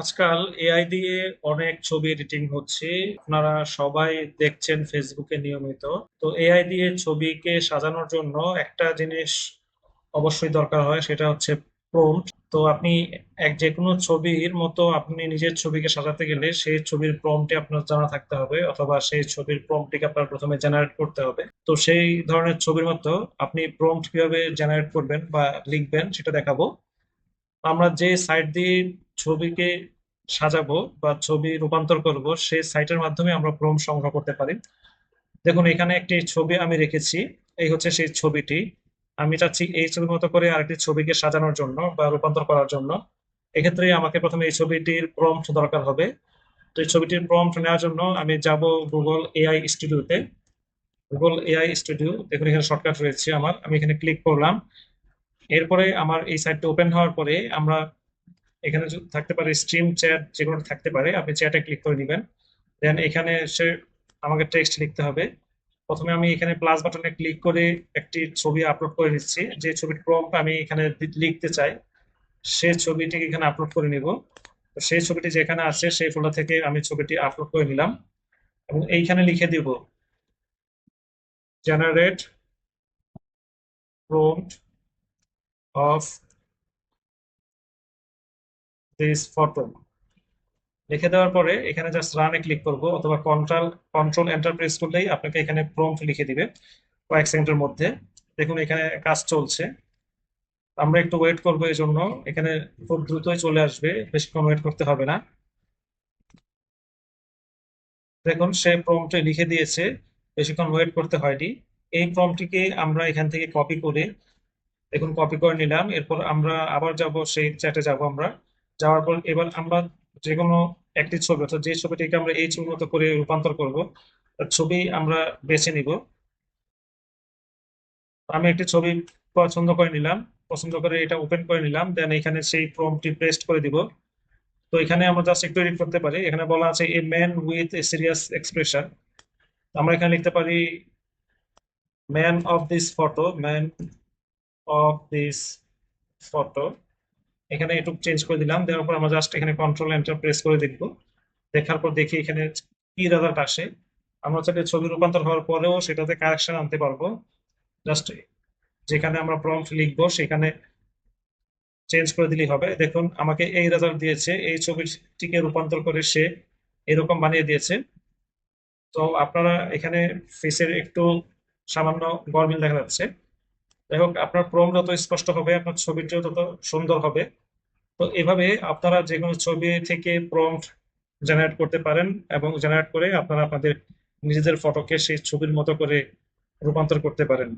আজকাল এআই দিয়ে অনেক ছবি এডিটিং হচ্ছে। আপনারা সবাই দেখছেন ফেসবুকে নিয়মিত। তো এআই দিয়ে ছবিকে সাজানোর জন্য একটা জিনিস অবশ্যই দরকার হয়, সেটা হচ্ছে প্রম্পট। তো আপনি যে কোনো ছবির মতো আপনি নিজের ছবিকে সাজাতে গেলে সেই ছবির প্রম্পটে আপনার জানা থাকতে হবে, অথবা সেই ছবির প্রম্পটটিকে আপনার প্রথমে জেনারেট করতে হবে। তো সেই ধরনের ছবির মতো আপনি প্রম্পট কিভাবে জেনারেট করবেন বা লিখবেন সেটা দেখাবো। আমরা যে সাইট দিয়ে ছবিকে সাজাবো বা ছবি রূপান্তর করব, সেই সাইটের মাধ্যমে আমরা প্রম্পট সংগ্রহ করতে পারি। দেখুন, এখানে একটি ছবি আমি রেখেছি। এই হচ্ছে সেই ছবিটি। আমি চাচ্ছি এই ছবির মতো করে আরেকটি ছবিকে সাজানোর জন্য বা রূপান্তর করার জন্য। এক্ষেত্রে আমাকে প্রথমে এই ছবিটির প্রম্পট দরকার হবে। তো এই ছবিটির প্রম্পট নেওয়ার জন্য আমি যাব গুগল এআই স্টুডিওতে। গুগল এআই স্টুডিও, দেখুন এখানে শর্টকাট রয়েছে আমার, আমি এখানে ক্লিক করলাম। এরপরে আমার এই সাইটটা ওপেন হওয়ার পরে আমরা এখানে থাকতে পারে স্ট্রিম চ্যাট, যেগুলো থাকতে পারে আপনি চ্যাটে ক্লিক করে দিবেন। দেন এখানে সে আমাকে টেক্সট লিখতে হবে। প্রথমে আমি এখানে প্লাস বাটনে ক্লিক করে একটি ছবি আপলোড করে নিচ্ছি। যে ছবির প্রম্পট আমি এখানে লিখতে চাই সেই ছবিটিকে এখানে আপলোড করে নিব। তো সেই ছবিটি যেখানে আছে সেই ফোল্ডার থেকে আমি ছবিটি আপলোড করে নিলাম এবং এইখানে লিখে দিব generate prompt of this photo. লিখে দেওয়ার পরে এখানে জাস্ট রানে ক্লিক করব, অথবা কন্ট্রোল এন্টার প্রেস করলেই আপনাকে এখানে প্রম্পট লিখে দিবে কয়েক সেকেন্ডের মধ্যে। দেখুন এখানে কাজ চলছে। আমরা একটু ওয়েট করবো এই জন্য। এখানে খুব দ্রুতই চলে আসবে, বেশিক্ষণ ওয়েট করতে হবে না। দেখুন সে প্রম্পটে লিখে দিয়েছে, বেশিক্ষণ ওয়েট করতে হয়নি। এই প্রম্পটটিকে আমরা এখান থেকে কপি করে, দেখুন কপি করে নিলাম। এরপর আমরা আবার যাব, সেই চ্যাটে যাব আমরা। যাওয়ার পর এবার আমরা যে কোনো একটি ছবি, অর্থাৎ যে ছবিটিকে আমরা এই ছবির মতো করে রূপান্তর করব, তার ছবি আমরা বেছে নিব। আমি একটি ছবি পছন্দ করে নিলাম, পছন্দ করে এটা ওপেন করে নিলাম। দেন এখানে সেই প্রম্পটটি পেস্ট করে দিব। তো এখানে আমরা জাস্ট একটু এডিট করতে পারি। এখানে বলা আছে a man with a serious expression. আমরা এখানে লিখতে পারি man of this photo, man of this photo. এখানে একটু চেঞ্জ করে দিলাম। দেওয়ার পর আমরা জাস্ট এখানে কন্ট্রোল এন্টার প্রেস করে দেখবো। দেখার পর দেখি এখানে কি রেজাল্ট আসে। আমরা চাইলে ছবি রূপান্তর হওয়ার পরেও সেটাতে কারেকশন আনতে পারবো। জাস্ট যেখানে আমরা প্রম্পট লিখবো সেখানে চেঞ্জ করে দিলেই হবে। দেখুন আমাকে এই রেজাল্ট দিয়েছে, এই ছবিটিকে রূপান্তর করে সে এরকম বানিয়ে দিয়েছে। তো আপনারা এখানে ফেসের একটু সামান্য গরমিল দেখা যাচ্ছে। যাই হোক, আপনার প্রম্পট যত স্পষ্ট হবে আপনার ছবিটিও তত সুন্দর হবে। তো এভাবে আপনারা যে কোনো ছবি থেকে প্রম্পট জেনারেট করতে পারেন, এবং জেনারেট করে আপনারা আপনাদের নিজেদের ফটোকে সেই ছবির মতো করে রূপান্তর করতে পারেন।